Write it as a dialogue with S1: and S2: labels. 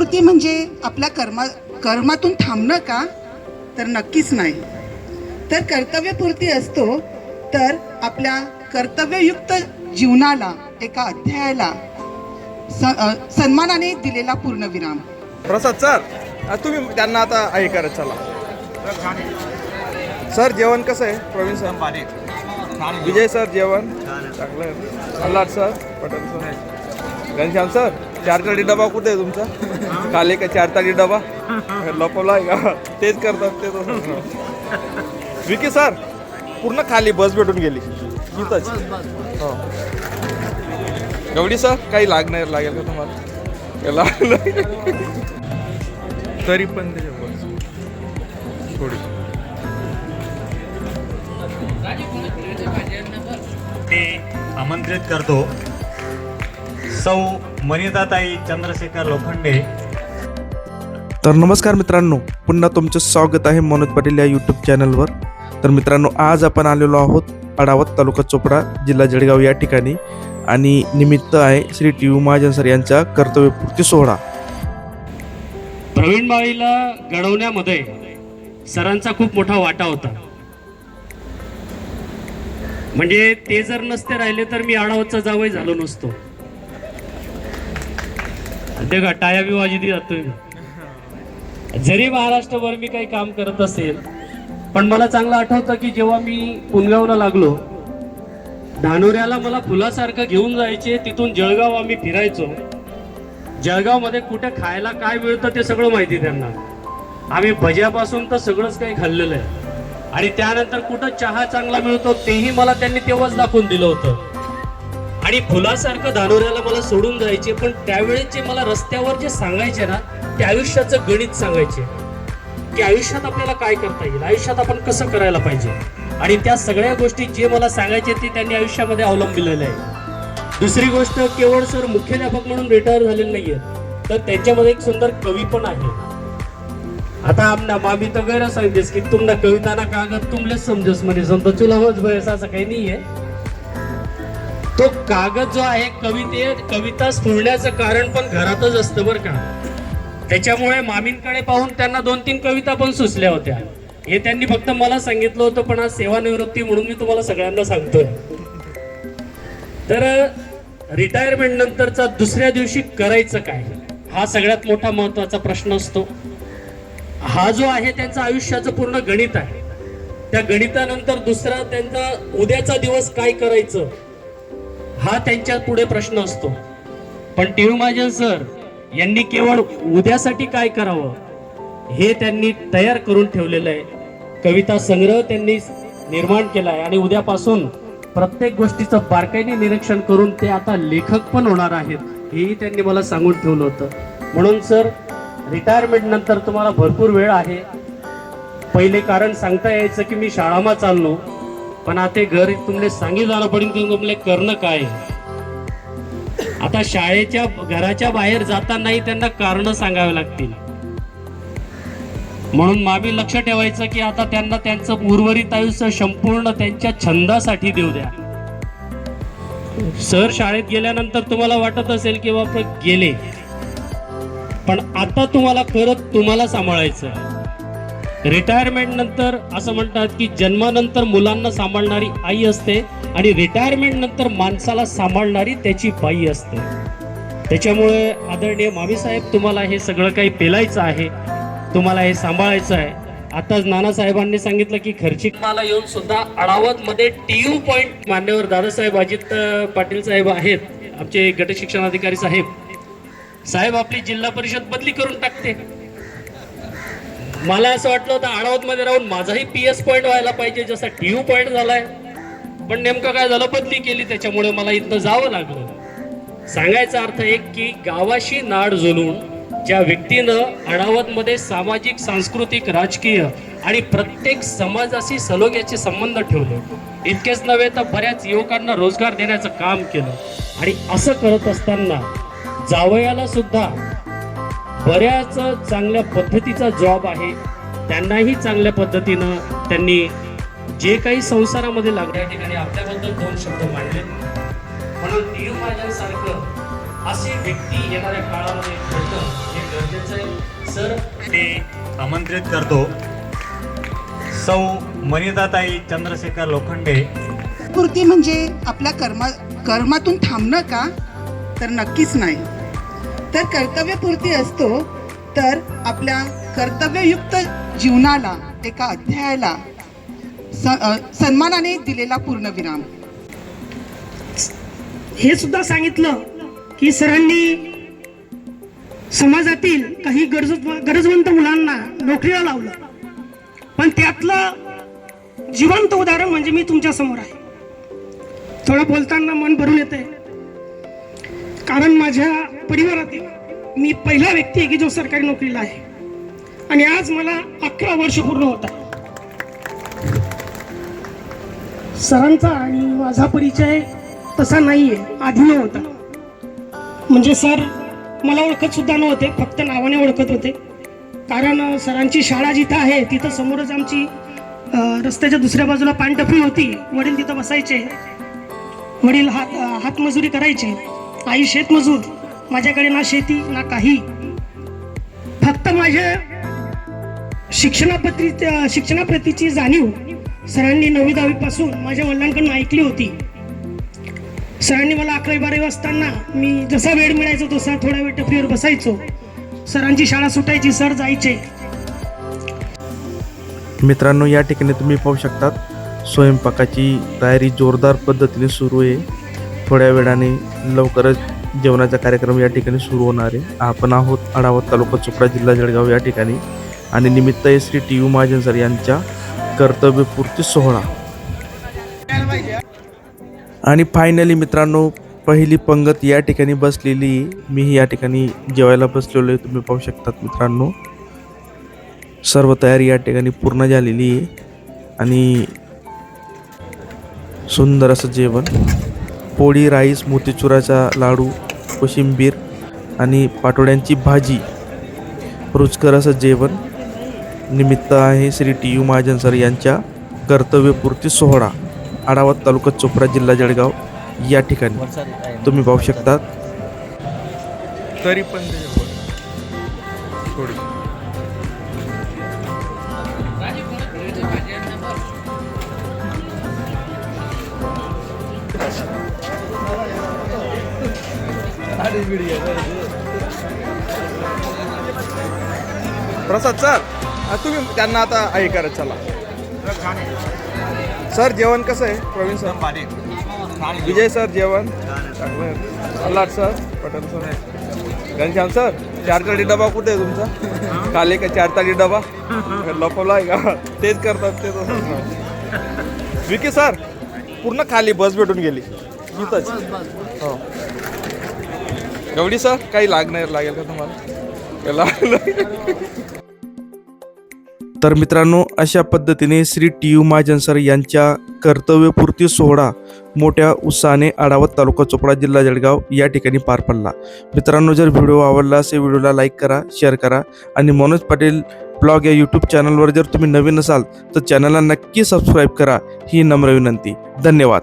S1: कर्तव्यपूर्ती म्हणजे आपल्या कर्मातून थांबणं का? तर नक्कीच नाही. तर कर्तव्यपूर्ती असतो तर आपल्या कर्तव्ययुक्त जीवनाला, एका अध्यायाला सन्मानाने दिलेला पूर्णविराम.
S2: प्रसाद सर, तुम्ही त्यांना आता हे करत चला. सर जेवण कसं आहे? प्रवीण सर, विजय सर जेवण चांगलं आहे. Allat sir, Patel sir, Ghanshyam sir, 4 ताडी डबा कुठे आहे तुमचा? खाली का 4 ताडी डबा लपवला आहे का? तेच करतात ते. विकी सर पूर्ण खाली बस भेटून गेली इथंच. हो गवडी सर, काही लागणार लागेल का तुम्हाला? तरी पण त्याच्या बस थोडी
S3: ते आमंत्रित करतो सौ मनिताताई चंद्रशेखर लोखंडे.
S4: तर नमस्कार मित्रांनो, पुन्हा तुमचं स्वागत आहे मनोज पाटील या यूट्यूब चॅनलवर. तर मित्रांनो, आज आपण आलेलो आहोत अडावत तालुका चोपडा जिल्हा जळगाव या ठिकाणी, आणि निमित्त आहे Shri T U Mahajan sir यांचा कर्तव्यपूर्ती सोहळा.
S5: प्रवीणबाईला घडवण्यामध्ये सरांचा खूप मोठा वाटा होता. म्हणजे ते जर नसते राहिले तर मी आडावतचा जावई झालो नसतो. ते का टाया बी वाजती जातोय. जरी महाराष्ट्रभर मी काही काम करत असेल, पण मला चांगलं आठवतं की जेव्हा मी पुणगावला लागलो, धानोऱ्याला मला फुलासारखं घेऊन जायचे. तिथून जळगाव आम्ही फिरायचो. जळगावमध्ये कुठे खायला काय मिळतं ते सगळं माहिती त्यांना. आम्ही भज्यापासून तर सगळंच काही खाल्लेलं आहे. आणि त्यानंतर कुठं चहा चांगला मिळतो तेही मला त्यांनी तेव्हाच दाखवून दिलं होतं. आणि फुलासारखं धानोऱ्याला मला सोडून जायचे. पण त्यावेळेचे मला रस्त्यावर जे सांगायचे ना, ते आयुष्याचं गणित सांगायचे की आयुष्यात आपल्याला काय करता येईल, आयुष्यात आपण कसं करायला पाहिजे. आणि त्या सगळ्या गोष्टी जे मला सांगायचे ते त्यांनी आयुष्यामध्ये अवलंबिलेलं आहे. दुसरी गोष्ट, केवळ सर मुख्याध्यापक म्हणून रिटायर झालेले नाहीये, तर त्यांच्यामध्ये एक सुंदर कवी पण आहे. आता आमना मामी तर गैर सांगतेस की तुमना कविता ना कागद तुमलेच समजस म्हणे संत तुला होच बयस, असं काही नाहीये. तो कागद जो आहे, कविता स्फुरण्याचं कारण पण घरातच असतं बरं का. त्याच्यामुळे मामींकडे पाहून त्यांना 2-3 कविता पण सुचल्या होत्या. हे त्यांनी फक्त मला सांगितलं होतं, पण आज सेवानिवृत्ती म्हणून मी तुम्हाला सगळ्यांना सांगतोय. तर रिटायरमेंट नंतरचा दुसऱ्या दिवशी करायचं काय, हा सगळ्यात मोठा महत्वाचा प्रश्न असतो. हा जो आहे त्यांचं आयुष्याचं पूर्ण गणित आहे. त्या गणितानंतर दुसरा त्यांचा उद्याचा दिवस काय करायचं, हा त्यांच्या पुढे प्रश्न असतो. पण टी यू महाजन सर यांनी केवळ उद्यासाठी काय करावं हे त्यांनी तयार करून ठेवलेलं आहे. कविता संग्रह त्यांनी निर्माण केला आहे आणि उद्यापासून प्रत्येक गोष्टीचं बारकाईने निरीक्षण करून ते आता लेखक पण होणार आहेत, हेही त्यांनी मला सांगून ठेवलं होतं. म्हणून सर, रिटायरमेंट नंतर तुम्हाला भरपूर वेळ आहे. पहिले कारण सांगता यायचं की मी शाळामा चाललो, पण आता घर तुमले सांगी जाणं पडेल की तुमले करणं काय. आता शाळेच्या घराच्या बाहेर जातानाही त्यांना कारण सांगावे लागतील. म्हणून मामी लक्ष ठेवायचं की आता त्यांना त्यांचं उर्वरित आयुष्य संपूर्ण त्यांच्या छंदासाठी देऊ द्या. सर शाळेत गेल्यानंतर तुम्हाला वाटत असेल की बाप गेले, पण आता तुम्हाला तुम्हाला सांभाळायचं. रिटायरमेंट नंतर असं म्हणतात की जन्मानंतर मुलांना सांभाळणारी आई असते आणि रिटायरमेंट नंतर माणसाला सांभाळणारी त्याची बाई असते. त्याच्यामुळे आदरणीय मामी साहेब, तुम्हाला हे सगळं काही पेलायचं आहे, तुम्हाला हे सांभाळायचं आहे. आताच नानासाहेबांनी सांगितलं की खर्ची मला येऊन सुद्धा अडावत मध्ये टीयू पॉइंट मान्यवर दादासाहेब अजित पाटील साहेब आहेत, आमचे गट शिक्षण अधिकारी साहेब आपली जिल्हा परिषद बदली करून टाकते. मला असं वाटलं होतं अडावत मध्ये राहून माझाही PS पॉइंट व्हायला पाहिजे जसा टीयू पॉइंट झालाय, पण नेमकं काय झालं, बदली केली. त्याच्यामुळे मला इथं जावं लागलं. सांगायचा अर्थ एक की गावाशी नाड जुळून ज्या व्यक्तीनं अडावत मध्ये सामाजिक, सांस्कृतिक, राजकीय आणि प्रत्येक समाजाशी सलोख्याचे संबंध ठेवले, इतकेच नव्हे तर बऱ्याच युवकांना रोजगार देण्याचं काम केलं. आणि असं करत असताना जावयाला सुद्धा बऱ्याच चांगल्या पद्धतीचा जॉब आहे. त्यांनाही चांगल्या पद्धतीनं त्यांनी जे काही संसारामध्ये लागल्या ठिकाणी आपल्याबद्दल 2 शब्द मांडले. म्हणून टी यू महाजन सारखं अशी व्यक्ती येणाऱ्या काळामध्ये घडणं हे गरजेचं आहे सर.
S3: ते आमंत्रित करतो सौ मनिताताई चंद्रशेखर लोखंडे.
S1: पूर्ती म्हणजे आपल्या कर्मातून थांबणं का, तर नक्कीच नाही. तर कर्तव्यपूर्ती असतो तर आपल्या कर्तव्ययुक्त जीवनाला, एका अध्यायाला सन्मानाने दिलेला पूर्णविराम.
S6: हे सुद्धा सांगितलं की सरांनी समाजातील काही गरजवंत मुलांना नोकरीला लावलं, पण त्यातलं जिवंत उदाहरण म्हणजे मी तुमच्या समोर आहे. थोडं बोलताना मन भरून येते, कारण माझ्या परिवारातील मी पहिला व्यक्ती आहे की जो सरकारी नोकरीला आहे आणि आज मला 11 वर्ष पूर्ण होत आहे. सरांचा आणि माझा परिचय तसा नाहीये, आधी नव्हता. म्हणजे सर मला ओळखत सुद्धा नव्हते, फक्त नावाने ओळखत होते. कारण सरांची शाळा जिथं आहे तिथं समोरच आमची रस्त्याच्या दुसऱ्या बाजूला पानटपरी होती. वडील तिथं बसायचे, वडील हातमजुरी करायचे, आई शेतमजूर. माझ्याकडे ना शेती ना काही, फक्त माझ्या शिक्षणाप्रतीची जाणीव सरांनी 9वी-10वी पासून माझ्या वडिलांकडून ऐकली होती. सरांनी मला 11वी-12वी असताना मी जसा वेळ मिळायचा तसा थोडा वेळ टपरीवर बसायचो. सरांची शाळा सुटायची, सर जायचे.
S4: मित्रांनो, या ठिकाणी तुम्ही पाहू शकतात स्वयंपाकाची तयारी जोरदार पद्धतीने सुरू आहे. थोड्या वेळाने लवकरच जेवणाचा कार्यक्रम या ठिकाणी सुरू होणार आहे. आपण आहोत अडावत तालुका चोपडा जिल्हा जळगाव या ठिकाणी आणि निमित्त आहे Shri T U Mahajan sir यांच्या कर्तव्यपूर्ती सोहळा. आणि फायनली मित्रांनो, पहिली पंगत या ठिकाणी बसलेली आहे. मीही या ठिकाणी जेवायला बसलेलो आहे. तुम्ही पाहू शकतात मित्रांनो, सर्व तयारी या ठिकाणी पूर्ण झालेली आहे आणि सुंदर असं जेवण, पोळी, राईस, मोतीचुराचा लाडू, कोशिंबीर आणि पाटोड्यांची भाजी, रुचकर असं जेवण. निमित्त आहे Shri T U Mahajan sir यांच्या कर्तव्यपूर्ती सोहळा, आढावत तालुका चोपडा जिल्हा जळगाव या ठिकाणी तुम्ही पाहू शकतात.
S2: तरी पण थोडी प्रसाद सर, तुम्ही त्यांना आता हे करत चला. सर जेवण कसं आहे? प्रवीण सर, विजय सर जेवण चांगलं आहे. Allat sir, Patel sir, Ghanshyam sir, 4 तारी डबा कुठे आहे तुमचा? खाली का 4 तारी डबा लपवला आहे का? तेच करतात ते. विकी सर पूर्ण खाली बस भेटून गेली इथंच. हो एवढी सर, काही लागेल का तुम्हाला?
S4: तर मित्रांनो, अशा पद्धतीने Shri T U Mahajan sir यांच्या कर्तव्यपूर्ती सोहळा मोठ्या उत्साहाने आढावत तालुका चोपडा जिल्हा जळगाव या ठिकाणी पार पडला. मित्रांनो, जर व्हिडिओ आवडला असेल व्हिडिओला लाईक करा, शेअर करा आणि मनोज पाटील ब्लॉग या यूट्यूब चॅनलवर जर तुम्ही नवीन असाल तर चॅनलला नक्की सबस्क्राईब करा, ही नम्र विनंती. धन्यवाद.